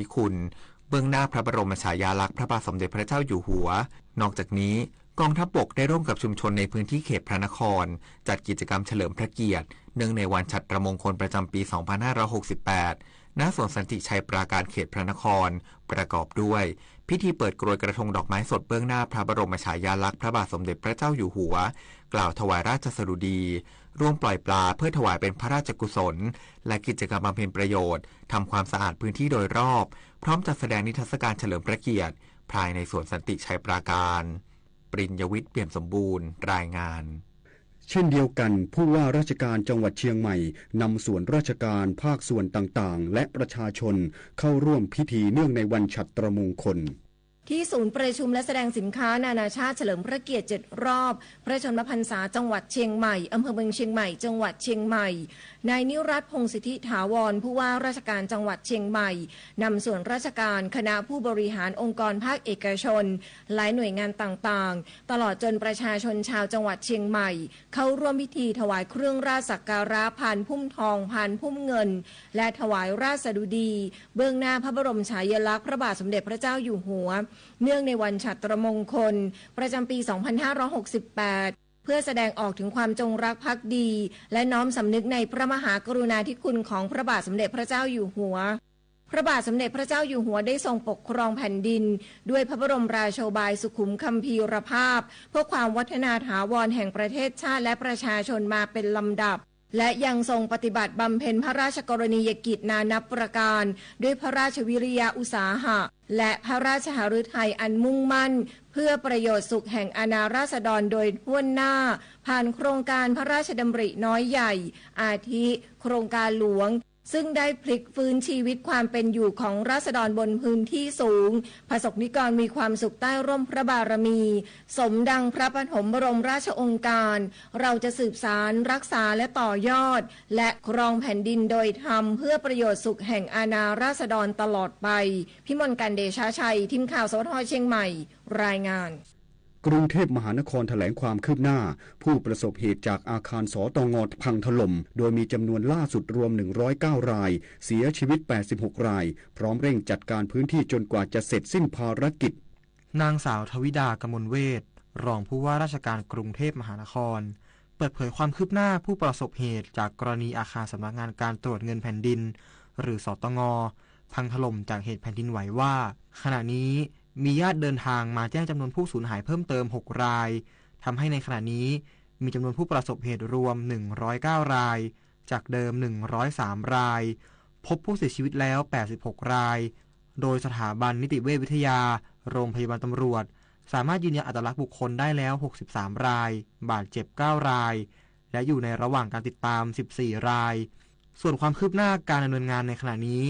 ธิคุณเบื้องหน้าพระบรมฉายาลักษณ์พระบาทสมเด็จพระเจ้าอยู่หัวนอกจากนี้กองทัพบกได้ร่วมกับชุมชนในพื้นที่เขตพระนครจัดกิจกรรมเฉลิมพระเกียรติเนื่องในวันฉัตรมงคลประจำปี 2568 ณ สวนสันติชัยปราการเขตพระนครประกอบด้วยพิธีเปิดกรวยกระทงดอกไม้สดเบื้องหน้าพระบรมฉายาลักษณ์พระบาทสมเด็จพระเจ้าอยู่หัวกล่าวถวายราชสดุดีร่วมปล่อยปลาเพื่อถวายเป็นพระราชกุศลและกิจกรรมบำเพ็ญประโยชน์ทำความสะอาดพื้นที่โดยรอบพร้อมจัดแสดงนิทรรศการเฉลิมพระเกียรติภายในสวนสันติชัยปราการปริญญวิทย์เปี่ยมสมบูรณ์รายงานเช่นเดียวกันผู้ว่าราชการจังหวัดเชียงใหม่นำส่วนราชการภาคส่วนต่างๆและประชาชนเข้าร่วมพิธีเนื่องในวันฉัตรมงคลที่ศูนย์ประชุมและแสดงสินค้านานาชาติเฉลิมพระเกียรติ7รอบพระชนมพรรษาจังหวัดเชียงใหม่อำเภอเมืองเชียงใหม่จังหวัดเชียงใหม่นายนิรัตน์พงษ์สิทธิถาวรผู้ว่าราชการจังหวัดเชียงใหม่นำส่วนราชการคณะผู้บริหารองค์กรภาคเอกชนหลายหน่วยงานต่างๆตลอดจนประชาชนชาวจังหวัดเชียงใหม่เข้าร่วมพิธีถวายเครื่องราชสักการะพานพุ่มทองพานพุ่มเงินและถวายราชสดุดีเบื้องหน้าพระบรมฉายาลักษณ์พระบาทสมเด็จพระเจ้าอยู่หัวเนื่องในวันฉัตรมงคลประจำปี 2568 เพื่อแสดงออกถึงความจงรักภักดีและน้อมสำนึกในพระมหากรุณาธิคุณของพระบาทสมเด็จพระเจ้าอยู่หัวพระบาทสมเด็จพระเจ้าอยู่หัวได้ทรงปกครองแผ่นดินด้วยพระบรมราโชบายสุขุมคัมภีรภาพเพื่อความวัฒนาถาวรแห่งประเทศชาติและประชาชนมาเป็นลำดับและยังทรงปฏิบัติบำเพ็ญพระราชกรณียกิจนานับประการด้วยพระราชวิริยะอุตสาหะและพระราชหฤทัยอันมุ่งมั่นเพื่อประโยชน์สุขแห่งอาณาราษฎรโดยทั่วหน้าผ่านโครงการพระราชดำริน้อยใหญ่อาทิโครงการหลวงซึ่งได้พลิกฟื้นชีวิตความเป็นอยู่ของราษฎรบนพื้นที่สูงประสบนิกรมีความสุขใต้ร่มพระบารมีสมดังพระปฐมบรมราชโองการเราจะสืบสานรักษาและต่อยอดและครองแผ่นดินโดยธรรมเพื่อประโยชน์สุขแห่งอาณาราษฎรตลอดไปพิมลกันเดชาชัยทีมข่าวสทเชียงใหม่รายงานกรุงเทพมหานครแถลงความคืบหน้าผู้ประสบเหตุจากอาคารสตง.พังถล่มโดยมีจำนวนล่าสุดรวม109รายเสียชีวิต86รายพร้อมเร่งจัดการพื้นที่จนกว่าจะเสร็จสิ้นภารกิจนางสาวทวิดากมลเวชรองผู้ว่าราชการกรุงเทพมหานครเปิดเผยความคืบหน้าผู้ประสบเหตุจากกรณีอาคารสำนักงานการตรวจเงินแผ่นดินหรือสตง.พังถล่มจากเหตุแผ่นดินไหวว่าขณะนี้มีญาติเดินทางมาแจ้งจำนวนผู้สูญหายเพิ่มเติม6รายทำให้ในขณะนี้มีจำนวนผู้ประสบเหตุรวม109รายจากเดิม103รายพบผู้เสียชีวิตแล้ว86รายโดยสถาบันนิติเวชวิทยาโรงพยาบาลตำรวจสามารถยืนยันอัตลักษณ์บุคคลได้แล้ว63รายบาดเจ็บ9รายและอยู่ในระหว่างการติดตาม14รายส่วนความคืบหน้าการดำเนินงานในขณะนี้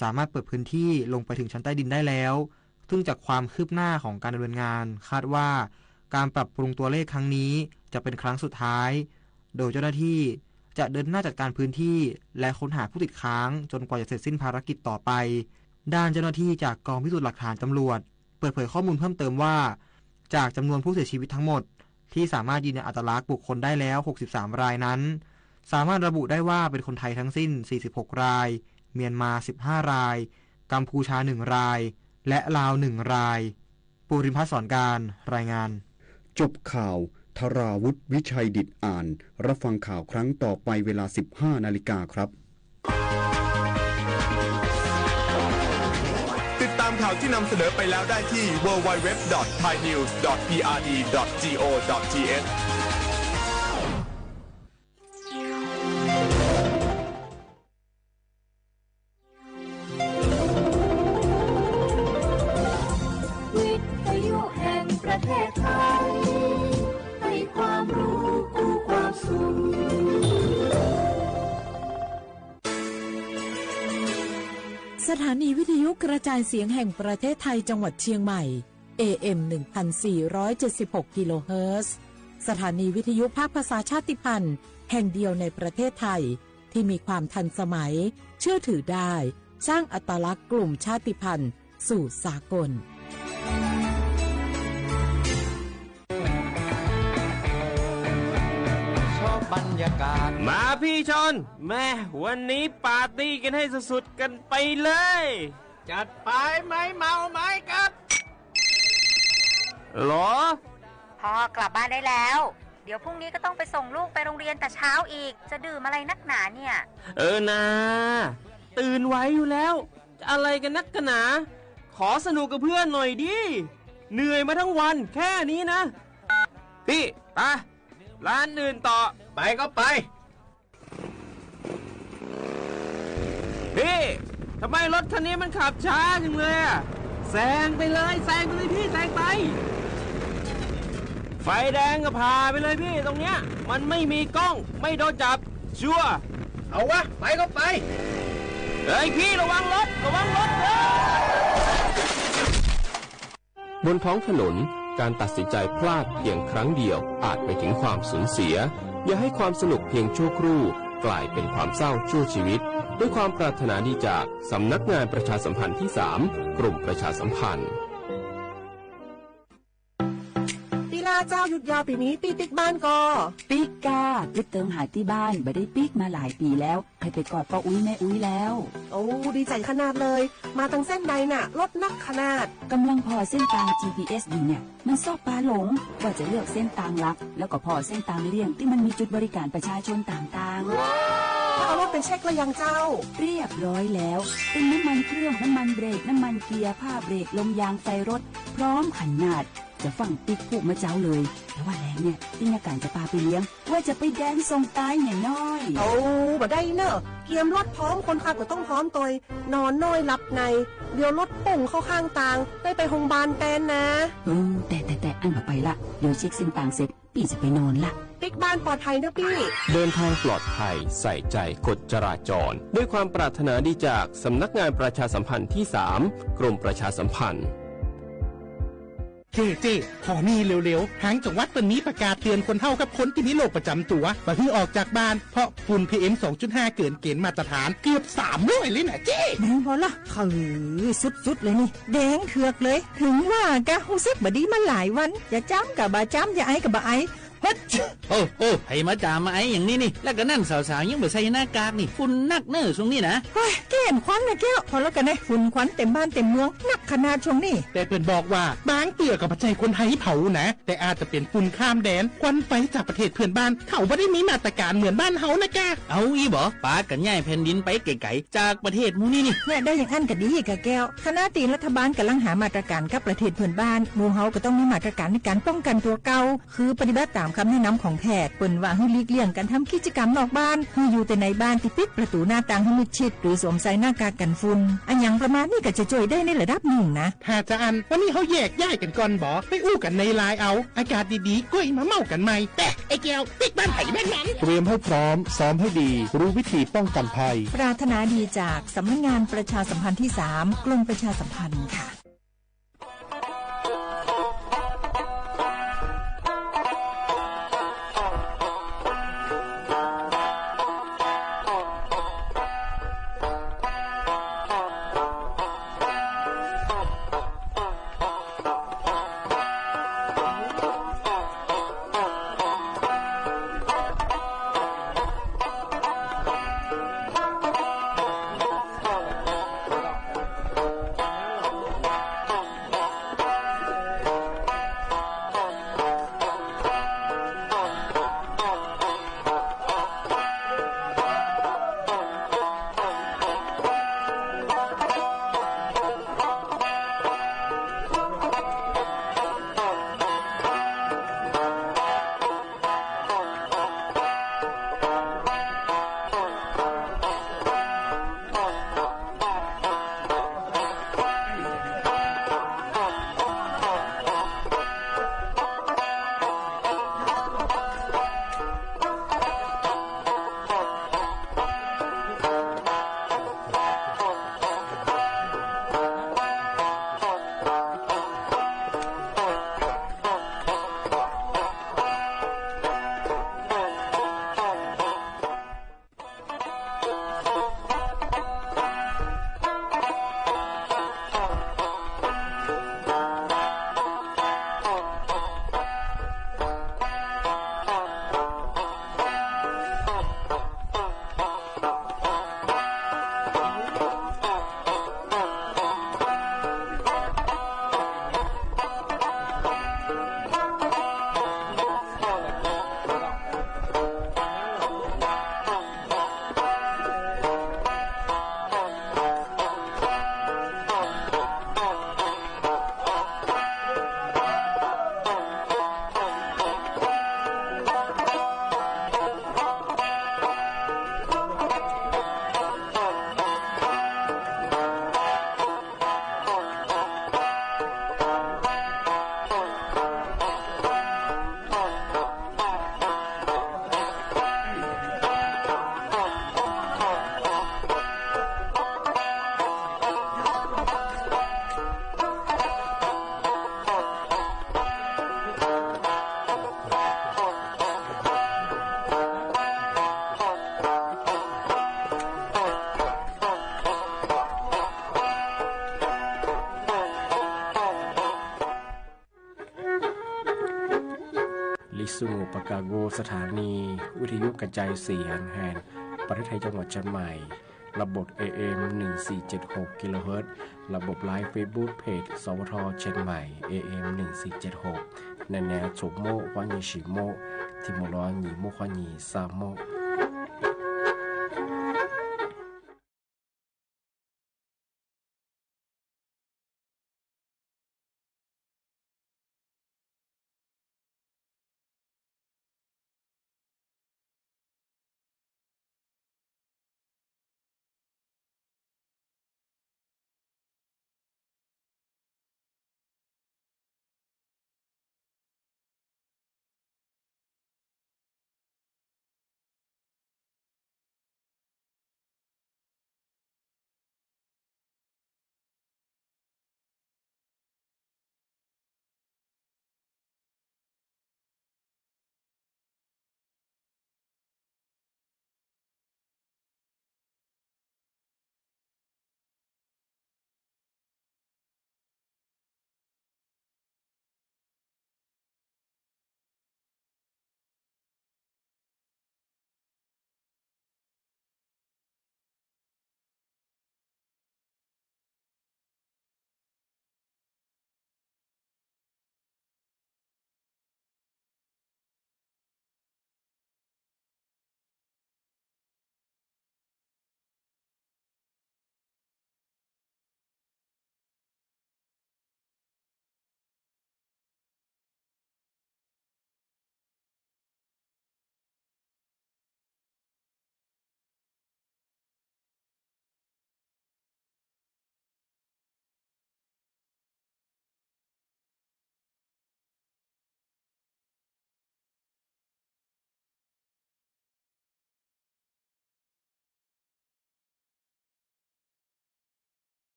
สามารถเปิดพื้นที่ลงไปถึงชั้นใต้ดินได้แล้วซึ่งจากความคืบหน้าของการดำเนินงานคาดว่าการปรับปรุงตัวเลขครั้งนี้จะเป็นครั้งสุดท้ายโดยเจ้าหน้าที่จะเดินหน้าจัดการพื้นที่และค้นหาผู้ติดค้างจนกว่าจะเสร็จสิ้นภารกิจต่อไปด้านเจ้าหน้าที่จากกองพิสูจน์หลักฐานตำรวจเปิดเผยข้อมูลเพิ่มเติมว่าจากจำนวนผู้เสียชีวิตทั้งหมดที่สามารถยืนยันอัตลักษณ์บุคคลได้แล้ว63รายนั้นสามารถระบุได้ว่าเป็นคนไทยทั้งสิ้น46รายเมียนมา15รายกัมพูชา1รายและลาว1รายปูริมพัฒน์สอนการรายงานจบข่าวธราวุฒิวิชัยดิษฐ์อ่านรับฟังข่าวครั้งต่อไปเวลา 15 นาฬิกาครับติดตามข่าวที่นำเสนอไปแล้วได้ที่ www.thainews.prd.go.thประเทศไทยให้ความรู้คู่ความสุขสถานีวิทยุกระจายเสียงแห่งประเทศไทยจังหวัดเชียงใหม่ AM 1476 กิโลเฮิรตซ์สถานีวิทยุภาคภาษาชาติพันธุ์แห่งเดียวในประเทศไทยที่มีความทันสมัยเชื่อถือได้สร้างอัตลักษณ์กลุ่มชาติพันธุ์สู่สากลบรรยากาศมาพี่ชนแม่วันนี้ปาร์ตี้กันให้สุดๆกันไปเลย จัดไปไม้เมาไม้กัดหรอพ่อกลับบ้านได้แล้วเดี๋ยวพรุ่งนี้ก็ต้องไปส่งลูกไปโรงเรียนแต่เช้าอีกจะดื่มอะไรนักหนาเนี่ยนะตื่นไว้อยู่แล้วจะอะไรกันนักกันหนาขอสนุกกับเพื่อนหน่อยดิเหนื่อยมาทั้งวันแค่นี้นะพี่ไปร้านอื่นต่อไปก็ไปพี่ทำไมรถคันนี้มันขับช้าจังเลยอะแซงไปเลยพี่แซงไปไฟแดงก็พาไปเลยพี่ตรงเนี้ยมันไม่มีกล้องไม่โดนจับชัวร์เอาวะไปก็ไปเฮ้ยพี่ระวังรถบนท้องถนนการตัดสินใจพลาดเพียงครั้งเดียวอาจไปถึงความสูญเสียอย่าให้ความสนุกเพียงชั่วครู่กลายเป็นความเศร้าชั่วชีวิตด้วยความปรารถนาดีจากสำนักงานประชาสัมพันธ์ที่ 3 กรมประชาสัมพันธ์ตีลาเจ้าหยุดยาวปีนี้ปีติ๊กบ้านก็ปิ๊กกาปิ๊กเติมหาที่บ้านไม่ได้ปิ๊กมาหลายปีแล้วเคยไปกอดป้าอุ้ยแม่อุ้ยแล้วโอ้ดีใจขนาดเลยมาทางเส้นใดน่ะรถนักขนาดกำลังพอเส้นทาง GPS อยู่เนี่ยมันซอกปลาหลงว่าจะเลือกเส้นทางลักแล้วก็พอเส้นทางเลี่ยงที่มันมีจุดบริการประชาชนต่างๆถ้าเอารถไปเช็คแล้วยังเจ้าเรียบร้อยแล้วเป็นน้ำมันเครื่องน้ำมันเบรกน้ำมันเกียร์ผ้าเบรกลมยางไฟรถพร้อมขนาดจะฟังปิ๊กพูกมาเจ้าเลยแล้วว่าแรงเนี่ยที่อาการจะพาไปเลี้ยงว่าจะไปแดนส่งตายอย่างน้อยโอ้บ่ได้เนอะเกียมรถพร้อมคนขับก็ต้องพร้อมตัวนอนน้อยหลับในเดี๋ยวรถป่งเข้าข้างทางได้ไปโรงพยาบาลแตนนะแต่อันมาไปละเดี๋ยวเช็คเส้นทางเสร็จพี่จะไปนอนละปิ๊กบ้านปลอดภัยนะพี่เดินทางปลอดภัยใส่ใจกฎจราจรด้วยความปรารถนาดีจากสำนักงานประชาสัมพันธ์ที่ 3 กรมประชาสัมพันธ์เจ๊ขอมีเร็วๆทางจังหวัดเปิ่นมีประกาศเตือนคนเฒ่ากับคนที่มีโรคประจำตัวว่าให้ออกจากบ้านเพราะฝุ่น PM 2.5 เกินเกณฑ์มาตรฐานเกือบ300เลยนะเจ๊แม่พอละคือสุดๆเลยนี่แดงเถือกเลยถึงว่ากะรู้สึกบ่ดีมาหลายวันอย่าจ้ำกับบ่จ้ำอย่าไอกับบ่ไอโอ้ให้มาจามาไอ้อย่างนี้นี่แล้วก็นั่นสาวๆยังไม่ใส่หน้ากากนี่ฝุ่นนักเนอช่วงนี้นะเฮ้ยแก่นควันนะแก้วพอแล้วกันนะฝุ่นควันเต็มบ้านเต็มเมืองนักขนาดช่วงนี้แต่เปิ่นบอกว่าบางเตือกับปัจจัยคนไทยเผานะแต่อาจจะเป็นฝุ่นข้ามแดนควันไฟจากประเทศเพื่อนบ้านเขาไม่ได้มีมาตรการเหมือนบ้านเฮานะแกเอาอีบ่ปากันย่ายแผ่นดินไปไกลๆจากประเทศมูนี่นี่เนี่ยได้อย่างอันก็ดีกะแก้วคณะตีรัฐบาลกำลังหามาตรการกับประเทศเพื่อนบ้านหมู่เฮาก็ต้องมีมาตรการในการป้องกันตัวเก่าคือปฏิบัติตามคำแนะนำของแพทย์เปิ่นว่าให้หลีกเลี่ยงการทำกิจกรรมนอกบ้านให้อยู่แต่ในบ้านที่ปิดประตูหน้าต่างให้มิดชิดหรือสวมใส่หน้ากากกันฝุ่นอันอย่างประมาณนี้ก็จะช่วยได้ในระดับหนึ่งนะถ้าจะอันวันนี้เขาแยกย้ายกันก่อนบ่ไปอู้กันในไลน์เอาอากาศดีๆก็อีมาเมากันใหม่แต่ไอ้แก้วปิดบ้านไผ่แม่นนั้นเตรียมให้พร้อมซ้อมให้ดีรู้วิธีป้องกันภัยปรารถนาดีจากสำนักงานประชาสัมพันธ์ที่ 3 กรมประชาสัมพันธ์ค่ะ สุงปกาโกสถานีวิทยุกระจายเสียงแห่งประเทศไทยจังหวัดเชียงใหม่ระบบ AM 1476 กิโลเฮิรตซ์ระบบไลฟ์เฟซบุ๊กเพจสวทเชียงใหม่ AM 1476ในแนวถูกโมกวันยีฉีโมกที่มร้อนหยีโมกวันยีซาโมก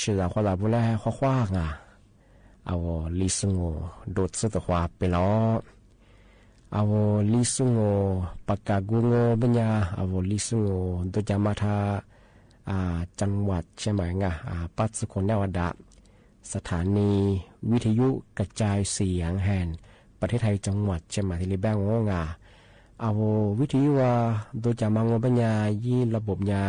是的，或者不来画画啊，我历史我多次的话ไปแล้วลิสุงปากกากุงปัญญาลิสุงโดยจะมาทาจังหวัดเชียงใหม่งปัจจุบันนวดาสถานีวิทยุกระจายเสียงแห่งประเทศไทยจังหวัดเชียงใหม่ที่ริแบงงวิทยุโดยจะมางปัญญายี่ระบบยา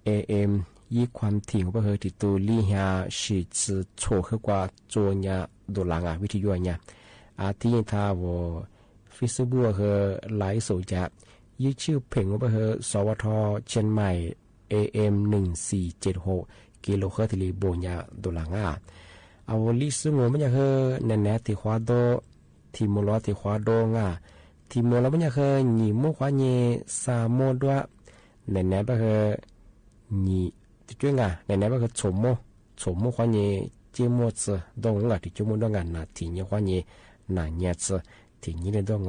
AM ยี่ความถี่ของเพื่อติดตัวลี่ยาสิจะโชว์ขึ้นกว่าโจยาดูหลังวิทยุเนี่ยที่ทาวFacebook 和ไลฟ์สดจะยี่ชื่อเพลงของเพื่อสวทเชียงใหม่ AM 1476กิโลเฮิรตซ์ที่ริโบยาดูหลังลิสงมันจะคือแน่ๆที่ขวาโดที่มลที่ขวาโดที่มลมันจะคือหนีมุขวาเยสามโมด้วยแน่ๆไปคือหนีจุ้งแน่ๆไปคือชมโมขวาเยเจมส์ดงที่จุ้มดงนะที่เนี่ยขวาเยน่ะเนี่ยที่นี่เลยดง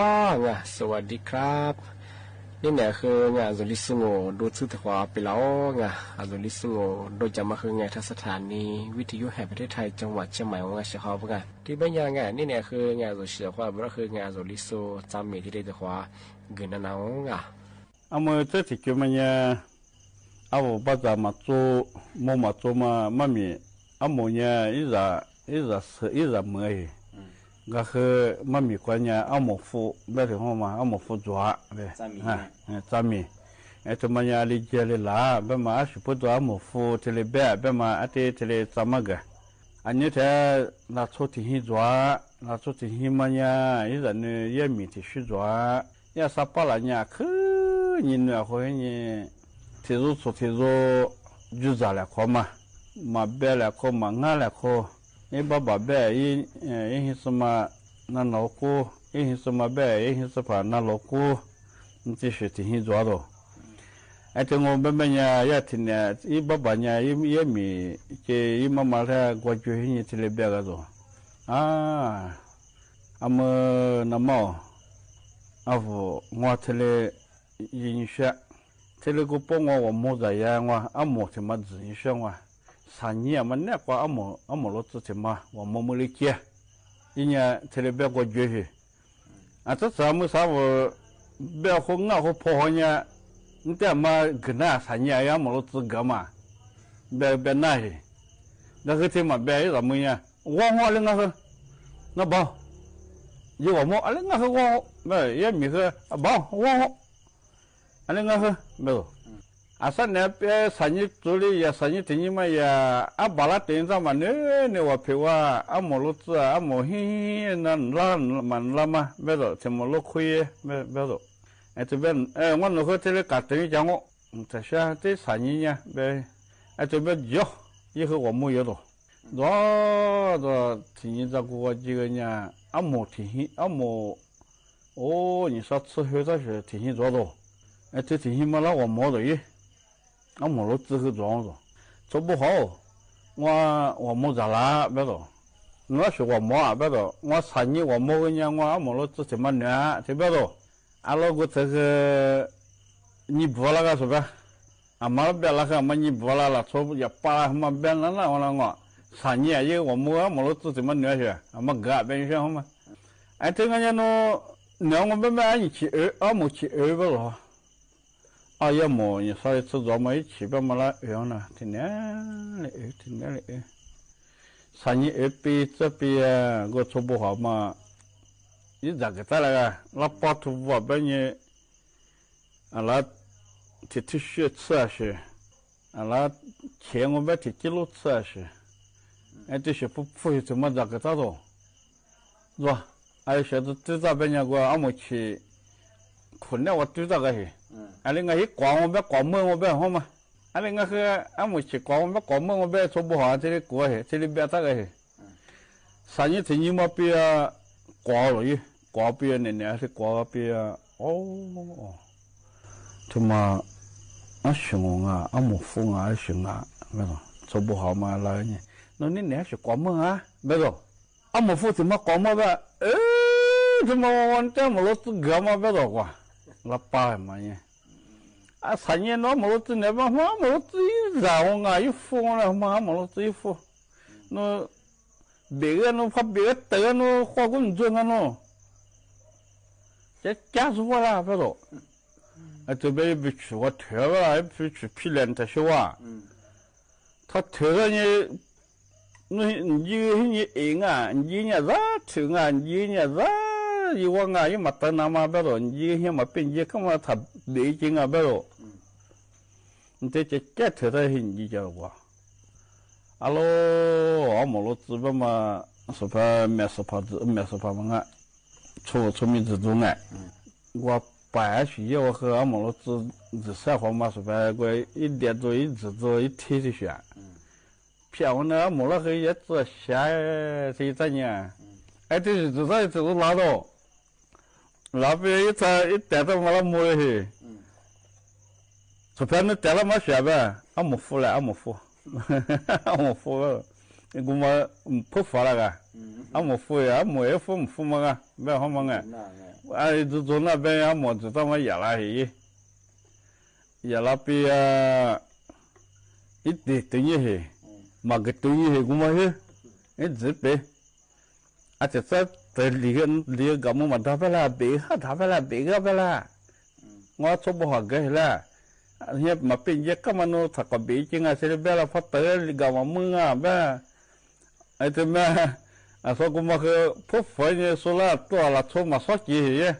ข้างสวัสดีครับนี่เนี่ยคืองานโซลิสุโงดูชื่อถวาไปแล้วโซลิสุโงโดยจะมาคืองานทัศสถานีวิทยุแห่งประเทศไทยจังหวัดเชียงใหม่ของเชียงเขาเป็นไงที่บ้านยางนี่เนี่ยคืองานโซเชียลว่ามันก็คืองานโซลิสุจำมีที่ได้ถวาเงินนั่นเอามือเจ้าที่เกี่ยวมันเนี่ยเอาบ้าจะมาจูมาจูมามีเอาหมูเนี่ยอีจะเมื่อยก็คือมันมีคนเนี่ยเอาหมูฟูไม่ถึงห้องมาเอาหมูฟูจั่วเลยจามีตัวมันเนี่ยลิเจลิลาแบบมาสุดตัวเอาหมูฟูทะเลแบบมาอาทิตย์ทะเลจามักอันนี้แท้เราชดที่หิจั่วเราชดที่หิมันเนี่ยอีจะเนี่ยมีที่สุจั่ว要啥巴拉伢可你那会你提入出提入就咋了可嘛嘛别了可嘛俺了可一爸爸别一什么那老姑一什么别一什么那老姑你这是挺辛苦的哎这我爸爸伢也挺呢一爸爸伢也米这一妈妈他过去你这里别个做啊阿么那么阿夫我这里饮食这里个帮我没在呀我阿么什么饮食我3年嘛那个阿么老子什么我没理解一年这里别过去啊这啥么啥我别和我和婆婆呢你这嘛跟那3年呀么老子干嘛别那些那个什么别什么呀我了那个那不有我们，阿拉那个我没也没个啊不我，阿拉那个没有，啊3年别3年做的也3年等于嘛也啊巴拉等着嘛呢我陪我啊没路子啊没那嘛没有怎么路可以没有，哎这边我那个这里搞等于讲我，这些这3年呀别哎这边有以后我没有了，我听你这个几个呢。阿莫听阿莫，哦，你说吃后这是听做的，哎，这听嘛那我没的耶，阿莫了之后装着，做不好，我没咋啦，别的，我是我没啊，别的，我3年我没个呢，我阿莫了之什么呢？这别的，阿老个这个你不那个是吧？阿妈别那个嘛你不那了，做也把嘛别那我。3年也我没了自什么呢是，俺们干边上嘛，哎这个呢我们俺一起没去不了，啊也没你稍微吃着嘛一起吧嘛了呢，天天嘞，3年比这边我做不好嘛，你咋个在那个那把土我把你，啊那提血吃啊是，啊那钱我把提几路吃啊是。哎，这些不怎么咋个咋着，是吧？哎，现在对这边我阿没去，困了我对这个是，哎，那个光我别光门我别好嘛，哎，那个阿没去光我别光门我别做不好，这里过去，这里别这个是，3年前你嘛别挂了耶，挂别年是挂别哦，他妈啊行啊，阿没风啊行啊，没错，做不好嘛来呢。那你那是光门啊？没有，阿没付什么光门呗？怎么我这么老子干嘛别着过？那爸嘛呢？啊3年那么老子那帮嘛么老子一让我一付了嘛么老子一付，那别个那怕别个得那花工资啊那，这家属了别着，啊这边别去我退了，别去批脸他说啊，他退了你。你啊，你伢子听啊，你伢子一往啊，一马等那嘛别了，你些嘛变些干嘛他北京啊别了，你这头的你叫我，阿罗阿莫罗资本嘛，是怕没事怕嘛，出名之中哎，我白去我和阿莫罗资三号嘛是怕我一点多一直做一天就选。骗我呢，没了后也做下这3年，哎，这是至少这都拿到，那边一带到没了没了去，这边那带了没学呗，俺没付了，俺没付了，你给我不付那个，俺没付呀，俺没付嘛个，没好嘛个，哎，就从那边俺没知道嘛也来去，也那边一点等于去。mà cái túi thì cũng mới hết, hết dễ bể, à chắc chắn tới liền gặp mà thà phải là bể cái là, ngó số bộ học cái là, hiện mà bên dưới các mano thật có bể chứ ngay sẽ bé là phát tới gặp mà mưa à bé, ai thế mà, à số cũng mà cái phốt phơi như số là to là số mà số gì vậy,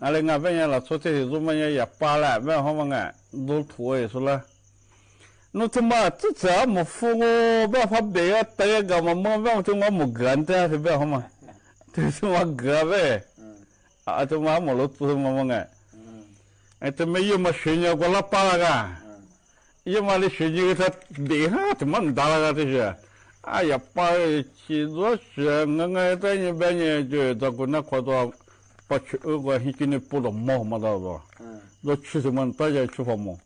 à lên ngay bên nhà là số thì số mà nhà ba là bé không mà nghe, đồ tuổi số là nó thế mà chứ chả một phu bé phát bể tới gặp mà mưa bé thì mà một gần thế thì bé không mà thì mà gỡ về Atau mama lo tu mama ngai. Itu meyo masihnya gua lapar kan. Ia malah sihnya kita deha teman dalam kata dia. Ayah pai cido sih ngai tanya banyak je tak guna kau pacu gua hikini pulau mau malah tu. Lo cuci mana je cuci mau.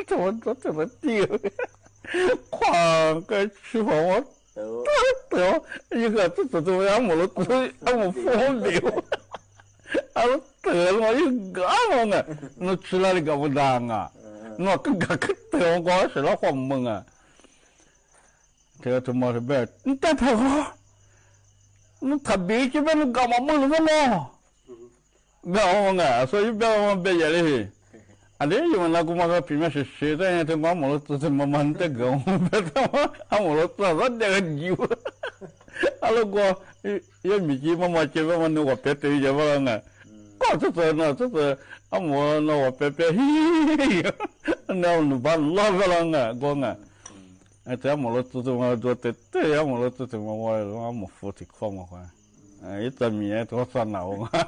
Teman tu terhenti. Kuang ke cuci mau. Tuh, juga tu yang mulut tu, yang phone dia. Aku terlalu juga orang nu celali kau danga, nu agak ketemu kau selalu ngomong Dia tu mahu bet, entah tahu, nu tapi cuma nu kau mahu lu mana, kau orang so ibu orang bet jadi. Ada yang aku mahu primasi sesuatu yang tu kau mahu tu semua mantek kau bet kau mahu tu ada dengan jiwa. Kalau gua ya miki mama cakap mana gua pete je orang kau tu amo na gua pete na nuban lah orang gua itu amo tu mah dua tete amo tu mah amo foto kau mah itu mie tu sana orang.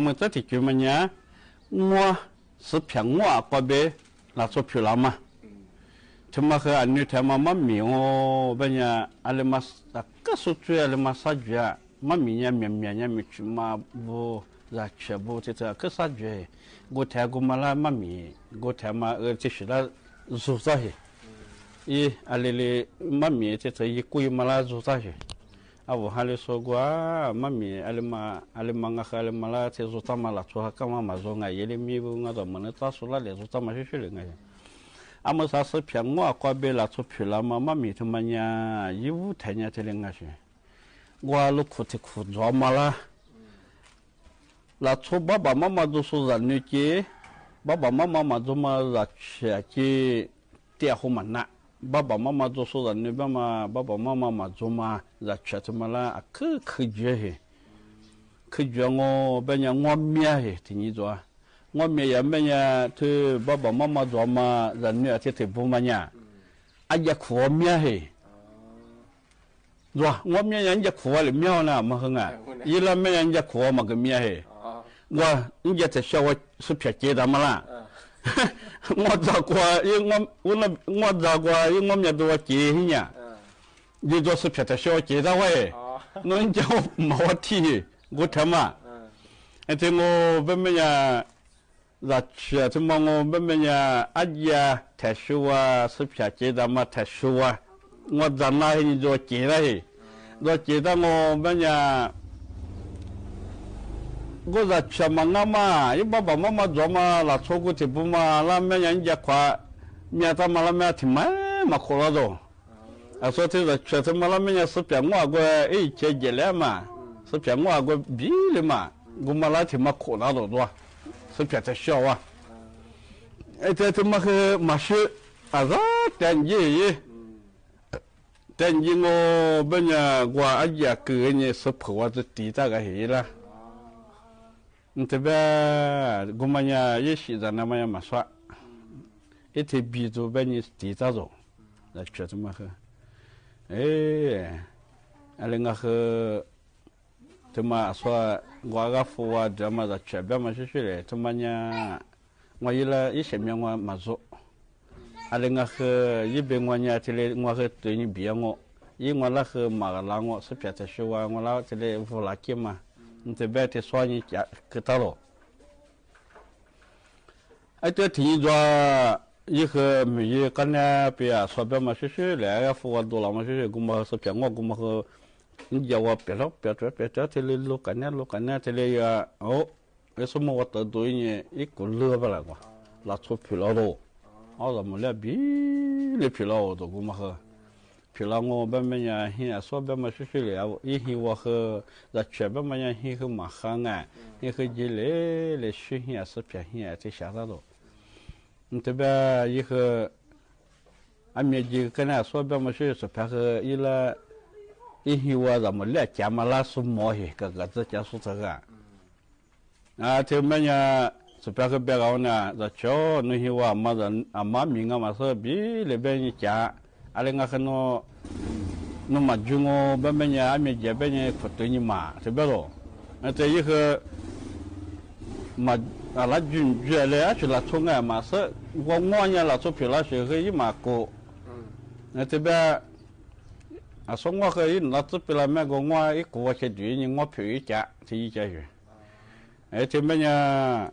们这里就么呢，我是骗我过呗，拿出去了嘛。他们和俺女他们妈咪哦，本呀，俺们嘛，个数据俺们嘛啥子啊？妈咪呀，面呀，没去嘛不，然全部这个啥子？我台过嘛啦，妈咪，我台嘛就是啦，做啥去？俺哩妈咪这一个月嘛啦做啥去？我还哩说过啊，妈咪，俺嘛和俺嘛啦，这做啥嘛啦？做干嘛做啊？也哩米不我都没能咋说啦？来做啥嘛？去了哎。俺们啥是骗我过别了出去了嘛？妈咪他们呀，一五天呀，这里我去，我路苦的苦做嘛啦。那出爸爸妈妈都说人女的，爸爸妈妈嘛做嘛热吃的，点好嘛那。爸爸妈妈都说人女爸爸妈妈嘛做嘛热吃的嘛啦，可绝嘿，可绝我本来我面嘿，听你说。我们也没呀，他爸爸妈妈做嘛，人女这这不嘛呀，也苦我面嘿，是吧？我们人家苦我的面呢，么很啊，伊拉没人家苦我嘛个面嘿，我人家在小我是撇接的嘛啦，我找过，因我找过，因我们都我接hin呀，你做是撇的小接的喂，人家我没我提，我他妈，这我本没呀。那去这么我们呀，阿爷太熟啊，是偏接的嘛太熟啊，我在那里做接了嘿，做接的我们呀，我在去嘛俺嘛，因爸爸妈妈做嘛，那错过这不嘛，那们人家夸，面他妈那面挺嘛苦了都，说这个去这么那面是偏我个接了嘛，是偏我个比了嘛，我们那挺嘛苦了都多。是别的小啊，这么个马是等你我本呀我阿爷个人是破我这地大个黑了，这边我们呀也是在那么样嘛说，一天比着本你地大着，那确这么个，俺那个。这么说，我个父啊，这么的全边嘛是嘞，这么呢，我伊拉一些面我没做，阿那个和一边我呢，这里我和对你别我，因我那和马个拉我是别的说啊，我那这里无拉给嘛，你这边的说你家给到了，这听说以后没有干呢，别啊说边嘛是来个父啊多了嘛是，我们是骗我，我们和。你叫我别着，这里路干呢，这里呀，为什么我得对你一股热不来过？拿出疲劳了，怎么了？比你疲劳多，我们喝疲劳我本本呀，现在说本嘛是了，以前我喝那全本嘛呀，现在嘛喝啊，现在一来水现是偏现这下啥多，这边以后俺们就跟他说本嘛是偏喝伊拉。以前我怎么来家嘛拉是毛嘿，个这家属这个，这么呀，是别个别个呢，这瞧那些我嘛人妈咪嘛说比那边一家，那个很多，那么就我本本呀，俺们这边呢不对你嘛，这边咯，这以后嘛那军来去那从啊嘛是，我呢那从皮那时候一嘛过，这边。说我和伊那这边来买个我一个去对你我票一家这一家去，这么呢，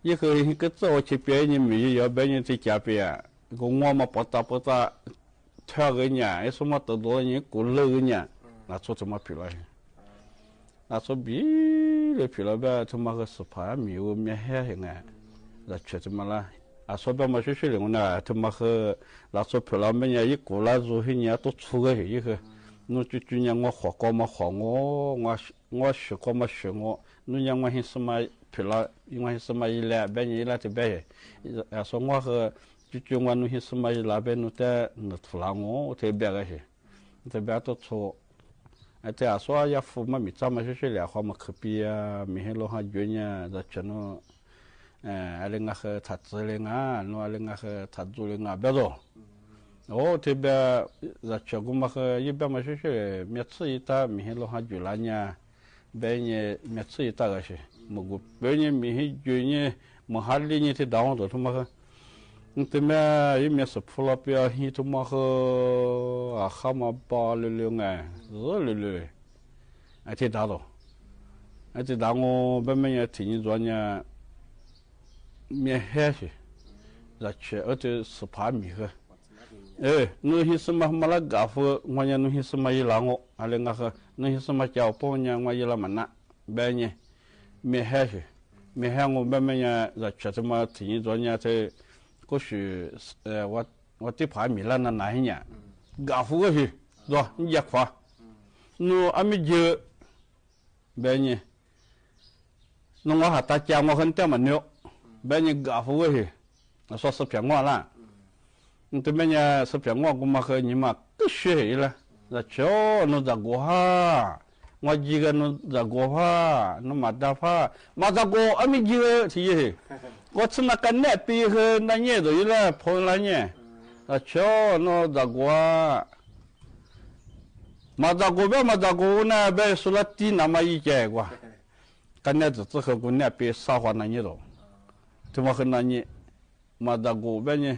以后一个走去别人没有别人在家边，我嘛不打挑个人，什么得多人过路个人，那做怎么票了？那说比了票了呗，他妈个是怕没有面黑黑啊，那确怎么了？说白嘛是说的呢，他妈和那说票了么人一过来如黑人都出个以后，我就年我活过嘛活我学过嘛学我，那年我还什么票了，因为什么一来别人一来这边，说我和就我那些什么一来边那在那出来我这边个些，这边都出，这说要付嘛没咱们是说的话嘛可比啊，没很老哈远呀，这全都。那个和他子的啊，那个和他做的啊，别多。这边那全国嘛和一边嘛是每次一打，明天老哈就来呢，别人没吃一大个些，么个别人没去就呢，么哈里呢去打我做他妈个，对么也没是普拉比啊，he他妈个啊哈嘛巴溜溜哎，热溜溜，哎去打咯，哎去打我别么也听你说呢，没海些，那去而且是怕米个。nu hisma mala gafu ngonya nu hisma yilango ale ngaka nu hisma chao po nya ngwa yila mana benye me hango bemenya za chatma tin zonya te ko shu wat ti pha milana na hinya gafu go hi do ya kwa nu amije benye nu ngwa hata cha mo han te manyo benye gafu go hi so so pya ngwa la这边呢是偏我嘛和你嘛都学了，那瞧那咋过哈？我几个那咋过哈？那马达哈？马达过阿米几个提，我吃那个那边和那年都有了，碰那年，那瞧那咋过？马达过那边说了地那么一节过，干那只和过那边撒花那年了，怎么和那年马达过边呢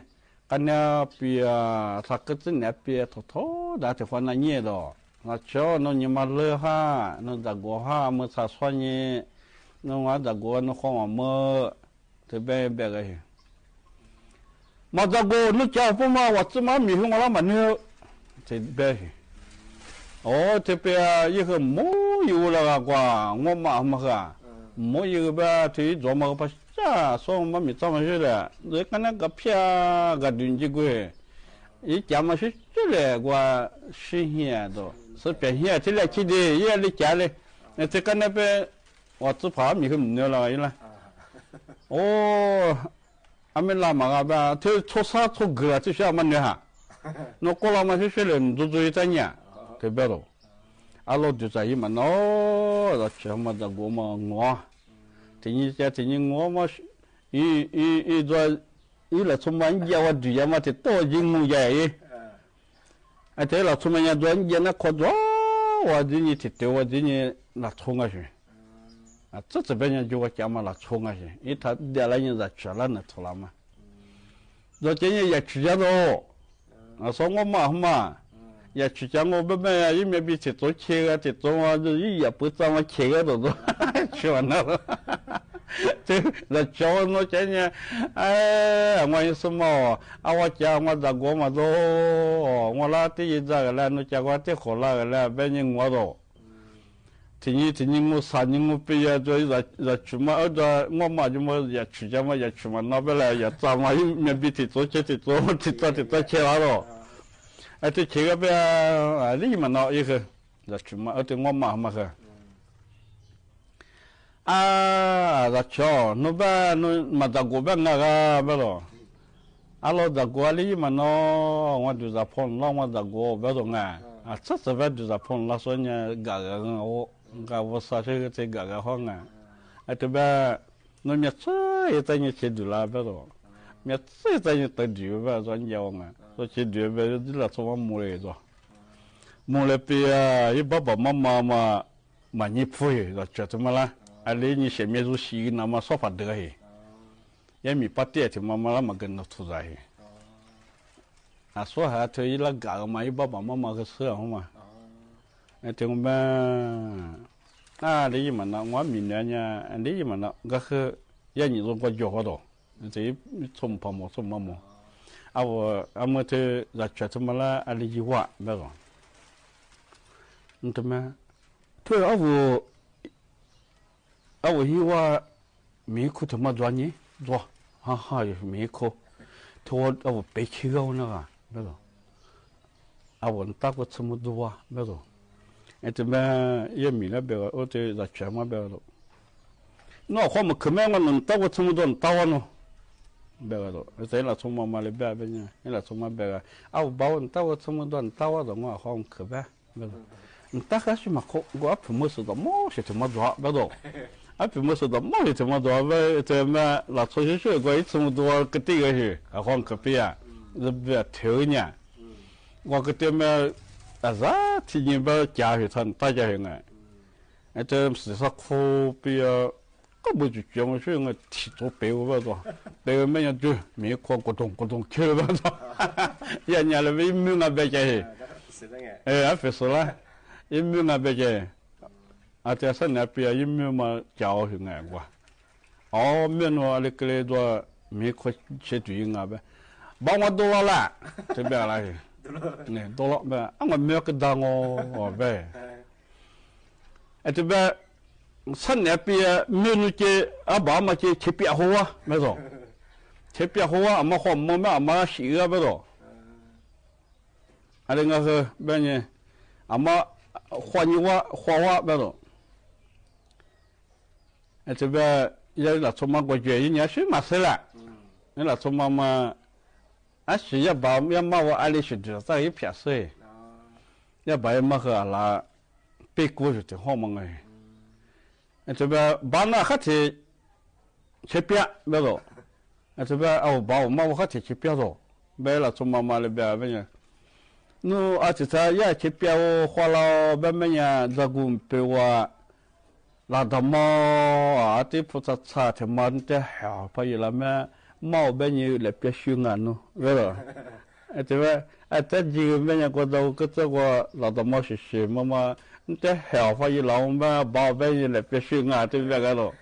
？karena pia sakit ni pia toto dah telefon nanya dah. Nacho no nyimal ha, no dago ha, masa soalnya no ada dago no kau ama tebe bega. Madago no siapa mah waktu mah mihung orang mana tebe. Oh tebe ia mo iu lah gua ngoma mah mo iu ba tu joma pas 자, 소마 미타마시래. 내가는 갑피아 가든지고. 이 자마시 줄래 과 신희야도. 서변희야 들래 키디 예리 잘래. 내가는 배 왔지 봐 미금 늘어라 이라. 오. 아멜라 마가바 저 초사 초그라 저샤만 내하. 너 콜라마시 실은 두두이다냐. 대배로. 알로 주자이만 너 저마다 고마 뭐听你我嘛，一做一来出门家我主要嘛是多进木家耶，哎对了出门家做家那可做，我这你提对我这你那冲啊去，啊这边人就我家嘛那冲啊去，一他带来人在吃了那出来嘛，做这你也吃家多，啊说我嘛。也去讲我们呀，一面比去做切个，去做啊，就也不怎么切个都做，吃完了，这那叫我今年，哎，我有什么啊？我讲我在国嘛都，我那第一个来，那讲我第后那个来，别人我都，听你我3年我毕业做在去嘛，我嘛就么也去讲嘛也去嘛，那边来也咋嘛，一面比去做切去做切完了。哎，这这个边啊，你们那一个，那什么？这我妈妈个，啊，那瞧，那边那马达国边那个边咯，啊，老达国里们那，我就在碰老马达国边种啊，啊，这边就在碰老说呢，我啥些这个好啊，哎，这边那面这也在你去读了边咯，面这也在你读读边说你要啊。说去对面的那什么木来着？木来边啊，一爸爸妈妈嘛，蛮你铺的，那这怎么啦？啊，你前面就洗那么说法得嘿，也没把爹的妈妈那么跟那出来嘿。啊，说还推一那个嘛，一爸爸妈妈个事好嘛？哎，听我们啊，你们那我明年呢，你们那个是也你说我教好多，这从泡沫从毛毛。阿么这在这怎么啦？阿里一话没个，你怎么？对阿我一话没哭怎么做呢？做，哈哈也没哭，他我背起个那个没个，阿我打过这么多啊没个，哎怎么也没那边个，我这在这么边个，那我们可没我能打过这么多打完了。bega do sai la tsoma male ba benya ila tsoma bega au bawo ntawo tsoma do ntawo do ngwa khom khaba bega ntaka shi makho go apu musu do mo shi tsoma do ba do apu musu do mo shi tsoma do ba tsoma la tso shi shi go tsoma do ke ti ge shi a khom khapia de ba theu nya go ke te me aza ti ni ba ja shi tan ta ja he nga 这事实可比个不就这么说我提早背我说，背我们要就没过咕咚去了说，人家那边没有白家，费事了，也没有白家，这是那边也没有嘛教训哎我，没有那个来做没可去对啊呗，帮我多了，这边来，多了呗，我没有个当我呗。这边上那边没有去爸妈去别好啊，没错，去别好啊，没好没洗啊，没错。那个是别人，没花没错。这边也那从嘛过去，人家谁嘛事了，那从嘛，是也把也嘛我爱里去的，在一片水，也把也嘛和那。背锅就挺好嘛哎，这边把那还提去边没走，这边把我妈我还提去边走，没了从妈妈那边没呢，那这才也去边我花了没呢，这个被我拉到猫这菩萨擦的嘛的好，怕伊拉么猫被你来别修安喏，没了，这边这几个没呢，我这个拉到猫是妈妈。这好法一老嘛，宝贝你来别训啊，这边个咯，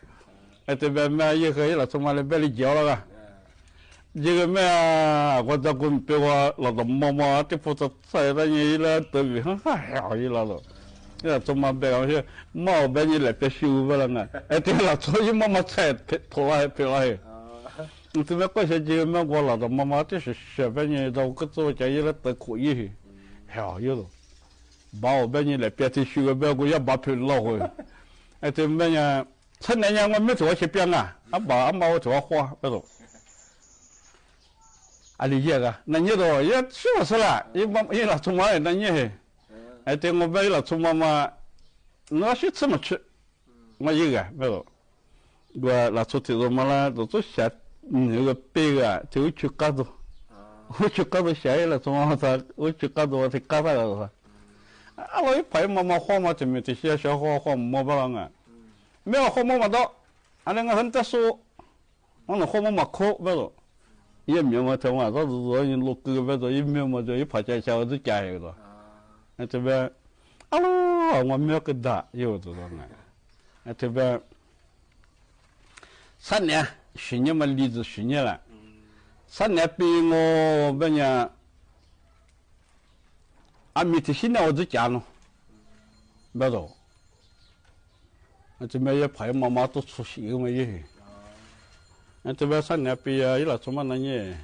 这边嘛也可以了，从嘛来别里教了个，这个嘛我这个别我老多妈妈这不是在那里了，都比很好一了咯，这从嘛别个是毛别你来别修不了啊，对了，所以妈妈才拖来别来，这边过些这个嘛我老多妈妈这是小别你到个做家一了都可以，好一了。把我别人来别提修个别个也把票捞回，这别人趁那年我没做去边啊，把我做花别做，理解个，那你都也是不是啦？一老从嘛那你，对我别老从嘛，我是怎么吃，我一个别做，我老出去做嘛啦，都做下那个背个就去干做，我去干做下了从嘛我去干做我去干啥了？我一排妈花嘛，这么这些小花没不啷个，没有花妈到，那个很特殊，我那花妈苦不着，也没有他嘛，这是人录歌不着，也没有就一排在小子家有的，这边，我没有个大有这种的，这边3年去年嘛离职去年了，3年比我别人。每天现在我在家呢，没走。这边也朋友妈妈都出席个嘛也。这边3年毕业，伊拉做嘛那年，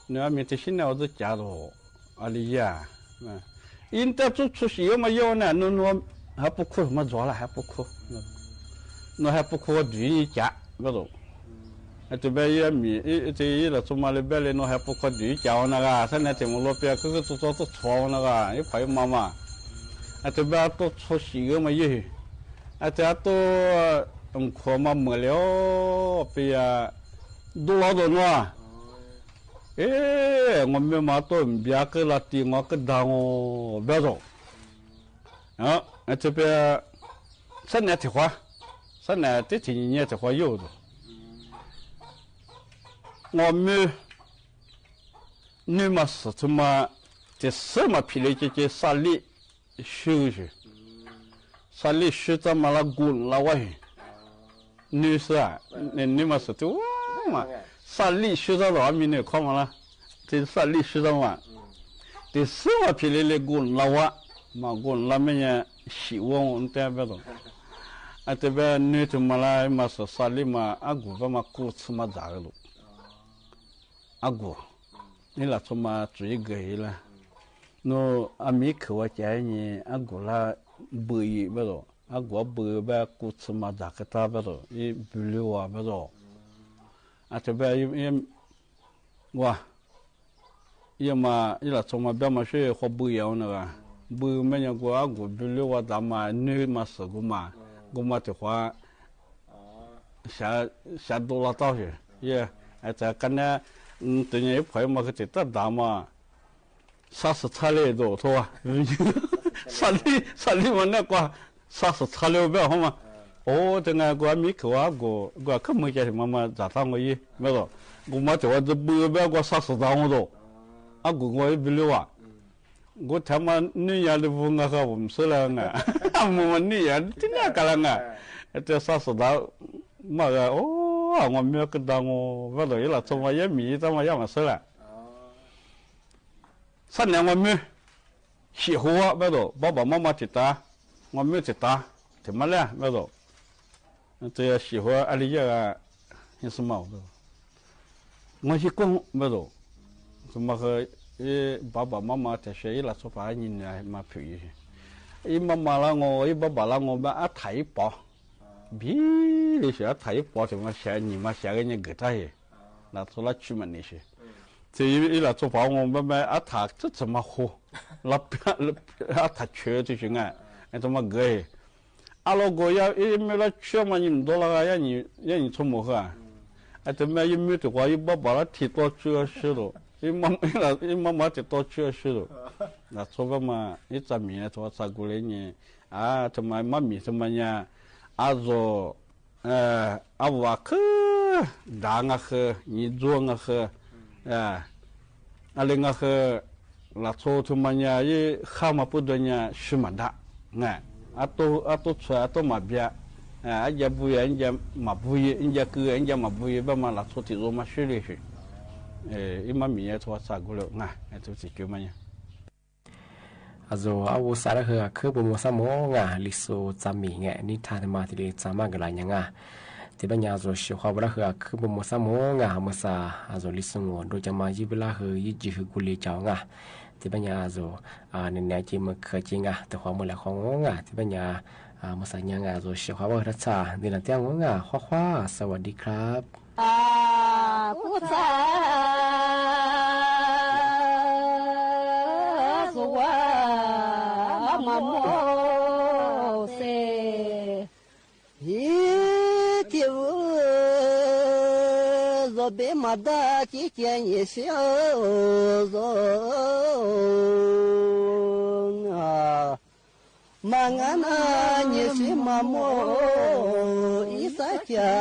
那每天现在我在家咯，里呀，应该做出席个嘛要呢，那还不哭什么做了还不哭，那还不哭我对你家没走。这边也这伊拉做嘛那边嘞，那还不哭对家那个，现在怎么路边个做都错那个，一朋友妈妈，这边都出席个嘛也，这都哭嘛没了，别都老多喏，我们嘛都别个了地我个当我别走，这边3年的话，3年这几年的话有的。我们你嘛是怎么这什么皮来这沙里修去，沙里修怎么了滚了喂？你是啊？你嘛是对嘛？沙里修到哪里呢？看嘛啦，这沙里修到嘛？这什么皮来滚了哇？嘛滚了没呢？希望这边的，这边你怎么啦？嘛是沙里嘛？古巴嘛古吃嘛咋个了？你那从嘛追个了，那没去我家呢，古啦不一不着，古不把古吃嘛咋个打不着，也不溜啊不着，这边也哇，也嘛伊拉从嘛别嘛是好不一样那个，不没人过古不溜啊咱嘛你嘛是个嘛，我嘛的话，下多了道去，也在跟那。等于朋友嘛，去这打嘛，30菜嘞都，是吧？山里嘛那个，啥是材料表好嘛？哦，这个我没口啊，我可没见妈咋当我一没错，我妈就话这不表我啥是当我都，啊我也不了啊，我他妈女人的不我可不是了啊，我女人真的干了啊，这啥是当，妈个哦，我没有跟当我，不对了，怎么也没怎么也没事了。3年我没喜欢我，不对，爸爸妈妈接打，我没接打，怎么了，不对。这喜欢阿里呀，也是毛的。我是讲没错，怎么和爸爸妈妈在学了说法，你呢嘛陪一妈妈啦我，一爸爸啦我嘛啊抬包，比那些抬包怎么写你嘛写个你给他耶，那做了出门那些，这一来做法我们啊他这怎么活，那啊他缺这些啊，怎么个？阿拉个要一没了缺嘛，你多了个让你出门啊，怎么一没的话，一爸爸了提多缺失了，一妈妈提多缺失了，那说个嘛，一咱们做啥过来呢？啊，怎么妈咪怎么样？啊做啊我去打我去，你做我去，啊另外去，那做怎么样？一哈嘛不对呢，是么大，哎。atau cuai atau mabia aja buya aja mabuya aja ke aja mabuya ba malah soti rumah sini sih imam ya tu asa gulo nah itu sih kemanya azo awu sara he ke bo samo nga liso zami nge ni ta ma ti zama gala nya ti ba nya zo shi hwa bra he ke bo samo nga masa azo liso ngo do jama ji bla he yi ji he gule chao nga thì bây giờ rồi nên nhà chỉ mà khởi chính thì hoa mua lại hoa ngô thì bây giờ mà sáng nhà rồi sẽ hoa bơ rất xa nên là tiếng ngô hoa hoa sวัสดีครับผู้ชายสวามาโมเสฮิติวbe ma da chi chen ye xiao zo ma nga na ni si ma mo i sa cha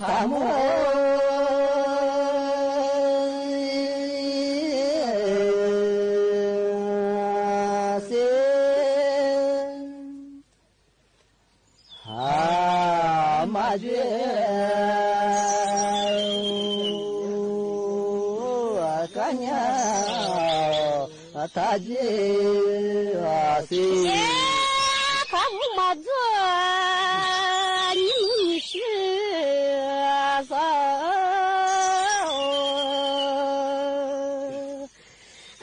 ta mo ta je asi kamu mazo ni shi sa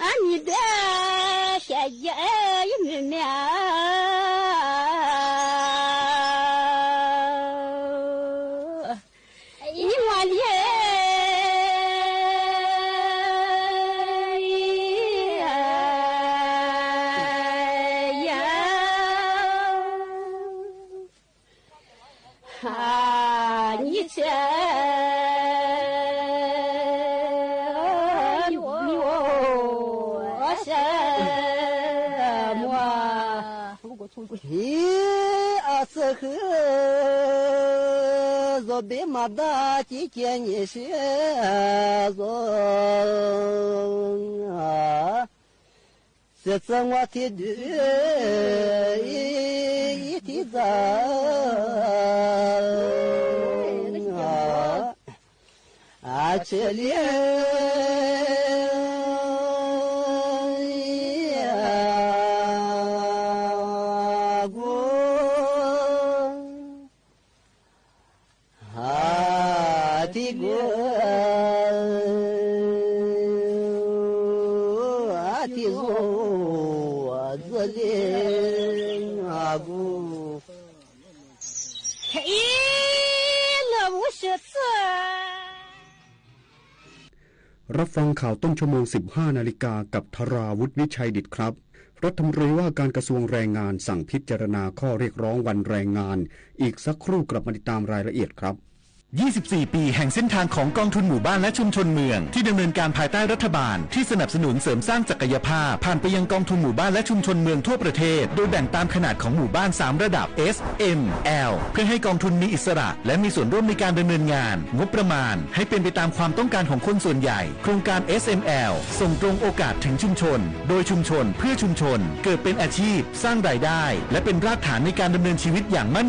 ani da ya ya me be ma da chi chen ye shi zo se tsang wa ti du yi ti za a che liรับฟังข่าวต้นชั่วโมง 15 นาฬิกากับธราวุฒิวิชัยดิษฐ์ครับรัฐมนตรีว่าการกระทรวงแรงงานสั่งพิจารณาข้อเรียกร้องวันแรงงานอีกสักครู่กลับมาติดตามรายละเอียดครับ 24 ปีแห่งเส้นทางของกองทุนหมู่บ้านและชุมชนเมืองที่ดำเนินการภายใต้รัฐบาลที่สนับสนุนเสริมสร้างศักยภาพผ่านไปยังกองทุนหมู่บ้านและชุมชนเมืองทั่วประเทศโดยแบ่งตามขนาดของหมู่บ้าน3ระดับ S M L เพื่อให้กองทุนมีอิสระและมีส่วนร่วมในการดำเนินงานงบประมาณให้เป็นไปตามความต้องการของคนส่วนใหญ่โครงการ SML ส่งตรงโอกาสถึงชุมชนโดยชุมชนเพื่อชุมชนเกิดเป็นอาชีพสร้างรายได้และเป็นรากฐานในการดำเนินชีวิตอย่างมั่น